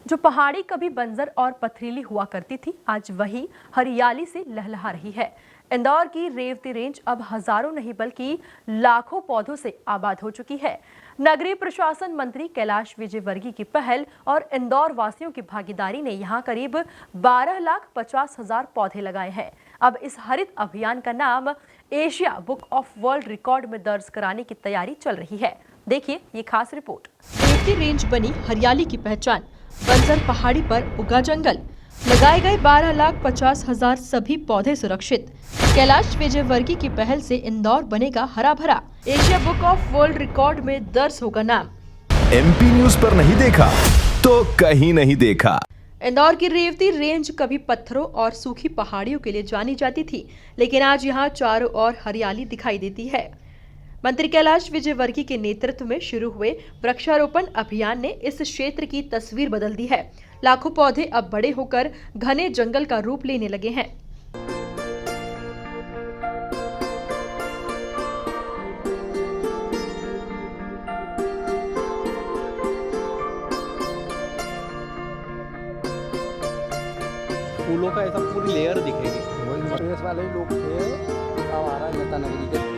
जो पहाड़ी कभी बंजर और पथरीली हुआ करती थी, आज वही हरियाली से लहलहा रही है। इंदौर की रेवती रेंज अब हजारों नहीं बल्कि लाखों पौधों से आबाद हो चुकी है। नगरीय प्रशासन मंत्री कैलाश विजयवर्गीय की पहल और इंदौर वासियों की भागीदारी ने यहां करीब 12,50,000 पौधे लगाए हैं। अब इस हरित अभियान का नाम Asia book of world record में दर्ज कराने की तैयारी चल रही है। देखिए ये खास रिपोर्ट। रेवती रेंज बनी हरियाली की पहचान। बंजर पहाड़ी पर उगा जंगल, लगाए गए 12,50,000 सभी पौधे सुरक्षित। कैलाश विजयवर्गीय की पहल से इंदौर बनेगा हरा भरा। Asia book of world record में दर्ज होगा नाम। MP न्यूज पर नहीं देखा तो कहीं नहीं देखा। इंदौर की रेवती रेंज कभी पत्थरों और सूखी पहाड़ियों के लिए जानी जाती थी, लेकिन आज यहाँ चारों ओर हरियाली दिखाई देती है। मंत्री कैलाश विजयवर्गीय के नेतृत्व में शुरू हुए वृक्षारोपण अभियान ने इस क्षेत्र की तस्वीर बदल दी है। लाखों पौधे अब बड़े होकर घने जंगल का रूप लेने लगे हैं। फूलों का ऐसा पूरी लेयर दिखेगी। वही मधेश वाले लोग थे, अब आ रहा है नेता नगरी के।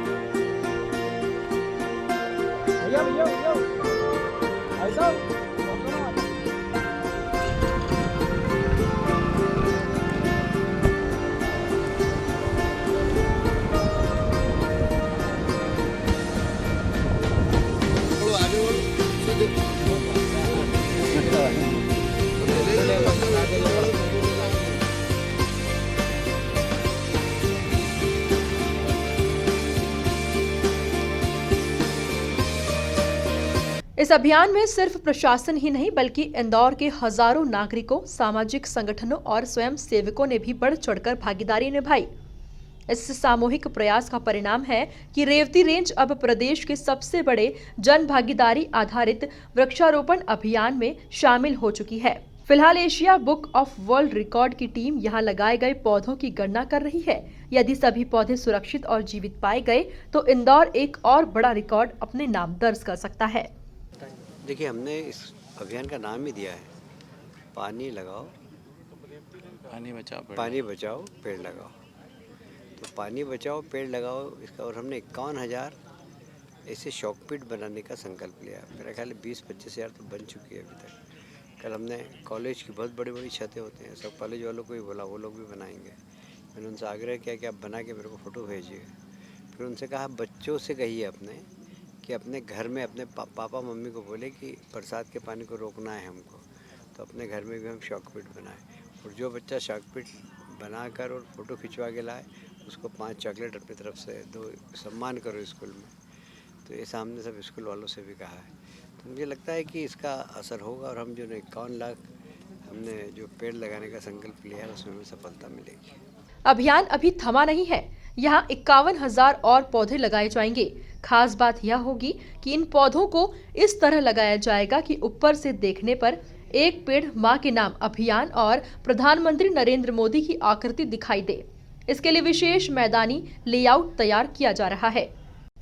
भैया भैया भैया भाई साहब, इस अभियान में सिर्फ प्रशासन ही नहीं बल्कि इंदौर के हजारों नागरिकों, सामाजिक संगठनों और स्वयं सेवकों ने भी बढ़ चढ़कर भागीदारी निभाई। इस सामूहिक प्रयास का परिणाम है कि रेवती रेंज अब प्रदेश के सबसे बड़े जन भागीदारी आधारित वृक्षारोपण अभियान में शामिल हो चुकी है। फिलहाल Asia book of world record की टीम यहां लगाए गए पौधों की गणना कर रही है। यदि सभी पौधे सुरक्षित और जीवित पाए गए तो इंदौर एक और बड़ा रिकॉर्ड अपने नाम दर्ज कर सकता है। देखिए, हमने इस अभियान का नाम ही दिया है पानी लगाओ, पानी बचाओ पेड़ लगाओ। तो पानी बचाओ पेड़ लगाओ इसका, और हमने 51,000 ऐसे शॉकपिट बनाने का संकल्प लिया। मेरा ख्याल है 20-25 हज़ार तो बन चुकी है अभी तक। कल हमने कॉलेज की बहुत बड़ी बड़ी छतें होते हैं, सब कॉलेज वालों को ही बोला, वो लोग भी बनाएंगे। मैंने उनसे आग्रह किया कि आप बना के मेरे को फ़ोटो भेजिए। फिर उनसे कहा बच्चों से कहिए अपने कि अपने घर में अपने पापा मम्मी को बोले कि बरसात के पानी को रोकना है हमको, तो अपने घर में भी हम शॉकपिट बनाएं। और जो बच्चा शॉकपिट बनाकर और फ़ोटो खिंचवा के लाए उसको 5 चॉकलेट अपनी तरफ से दो, सम्मान करो स्कूल में। तो ये सामने सब स्कूल वालों से भी कहा है। तो मुझे लगता है कि इसका असर होगा और हम जो 51 लाख हमने जो पेड़ लगाने का संकल्प लिया है उसमें हमें सफलता मिलेगी। अभियान अभी थमा नहीं है। यहाँ 51,000 और पौधे लगाए जाएंगे। खास बात यह होगी कि इन पौधों को इस तरह लगाया जाएगा कि ऊपर से देखने पर एक पेड़ मां के नाम अभियान और प्रधानमंत्री नरेंद्र मोदी की आकृति दिखाई दे। इसके लिए विशेष मैदानी लेआउट तैयार किया जा रहा है।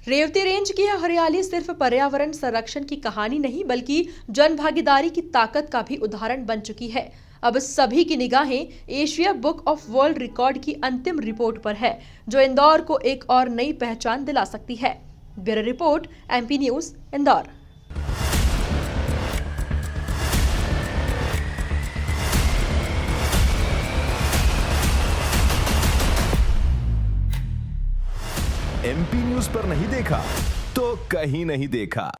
रेवती रेंज की यह हरियाली सिर्फ पर्यावरण संरक्षण की कहानी नहीं बल्कि जन भागीदारी की ताकत का भी उदाहरण बन चुकी है। अब सभी की निगाहें Asia book of world record की अंतिम रिपोर्ट पर है, जो इंदौर को एक और नई पहचान दिला सकती है। Bureau report, MP news, Indore. MP news पर नहीं देखा तो कहीं नहीं देखा।